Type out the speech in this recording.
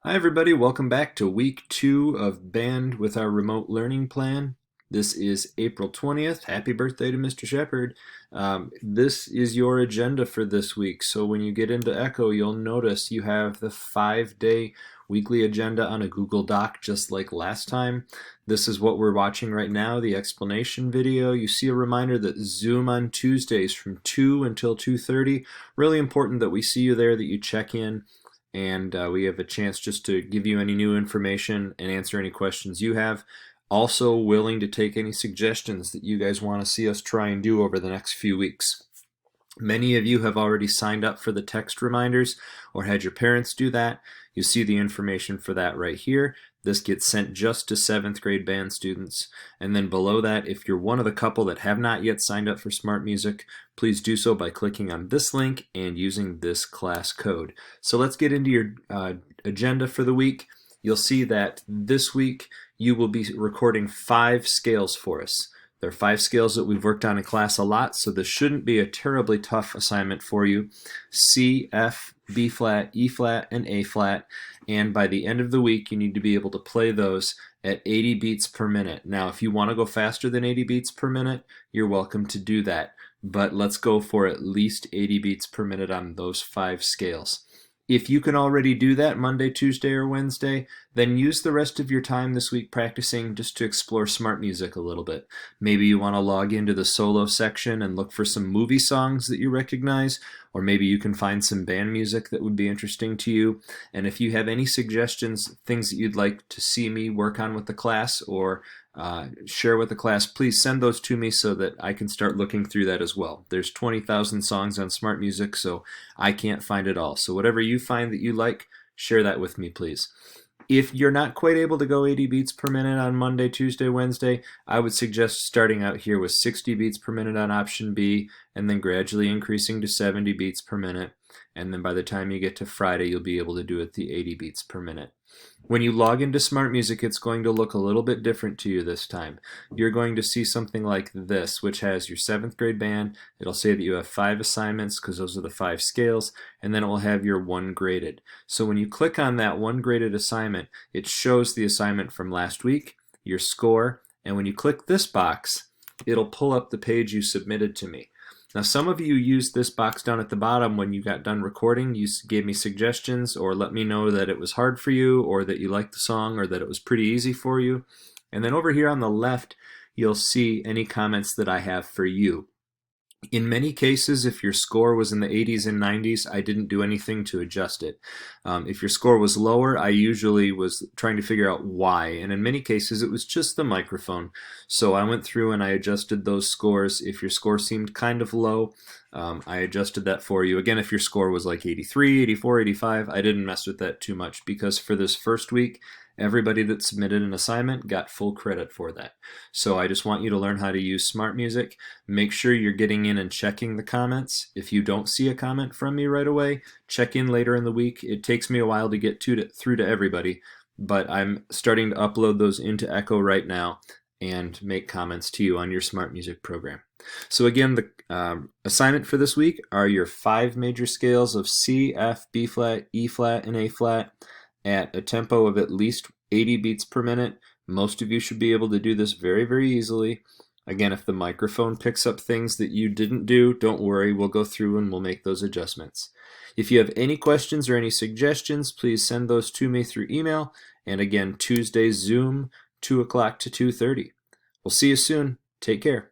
Hi everybody, welcome back to week 2 of Band with our remote learning plan. This is April 20th. Happy birthday to Mr. Shepard. This is your agenda for this week. So when you get into Echo, you'll notice you have the 5-day weekly agenda on a Google Doc just like last time. This is what we're watching right now, the explanation video. You see a reminder that Zoom on Tuesdays from 2 until 2:30. Really important that we see you there, that you check in, and we have a chance just to give you any new information and answer any questions you have. Also willing to take any suggestions that you guys want to see us try and do over the next few weeks. Many of you have already signed up for the text reminders or had your parents do that. You see the information for that right here. This gets sent just to 7th grade band students. And then below that, if you're one of the couple that have not yet signed up for Smart Music, please do so by clicking on this link and using this class code. So let's get into your agenda for the week. You'll see that this week you will be recording 5 scales for us. There are 5 scales that we've worked on in class a lot, so this shouldn't be a terribly tough assignment for you. C, F, B flat, E flat, and A flat. And by the end of the week, you need to be able to play those at 80 beats per minute. Now, if you want to go faster than 80 beats per minute, you're welcome to do that. But let's go for at least 80 beats per minute on those 5 scales. If you can already do that Monday, Tuesday, or Wednesday, then use the rest of your time this week practicing just to explore Smart Music a little bit. Maybe you want to log into the solo section and look for some movie songs that you recognize, or maybe you can find some band music that would be interesting to you. And if you have any suggestions, things that you'd like to see me work on with the class or share with the class, please send those to me so that I can start looking through that as well. There's 20,000 songs on Smart Music, so I can't find it all. So whatever you find that you like, share that with me, please. If you're not quite able to go 80 beats per minute on Monday, Tuesday, Wednesday, I would suggest starting out here with 60 beats per minute on option B, and then gradually increasing to 70 beats per minute. And then by the time you get to Friday, you'll be able to do it the 80 beats per minute. When you log into Smart Music, it's going to look a little bit different to you this time. You're going to see something like this, which has your 7th grade band. It'll say that you have 5 assignments because those are the 5 scales, and then it will have your 1 graded. So when you click on that 1 graded assignment, it shows the assignment from last week, your score, and when you click this box, it'll pull up the page you submitted to me. Now, some of you used this box down at the bottom when you got done recording. You gave me suggestions or let me know that it was hard for you or that you liked the song or that it was pretty easy for you. And then over here on the left, you'll see any comments that I have for you. In many cases, if your score was in the 80s and 90s, I didn't do anything to adjust it. If your score was lower, I usually was trying to figure out why, and in many cases it was just the microphone. So I went through and I adjusted those scores. If your score seemed kind of low, I adjusted that for you. Again, if your score was like 83, 84, 85, I didn't mess with that too much because for this first week, everybody that submitted an assignment got full credit for that. So I just want you to learn how to use Smart Music. Make sure you're getting in and checking the comments. If you don't see a comment from me right away, check in later in the week. It takes me a while to get through to everybody, but I'm starting to upload those into Echo right now and make comments to you on your Smart Music program. So again, the assignment for this week are your 5 major scales of C, F, B flat, E flat, and A flat at a tempo of at least 80 beats per minute. Most of you should be able to do this very, very easily. Again, if the microphone picks up things that you didn't do, don't worry, we'll go through and we'll make those adjustments. If you have any questions or any suggestions, please send those to me through email. And again, Tuesday Zoom, 2 o'clock to 2:30. We'll see you soon. Take care.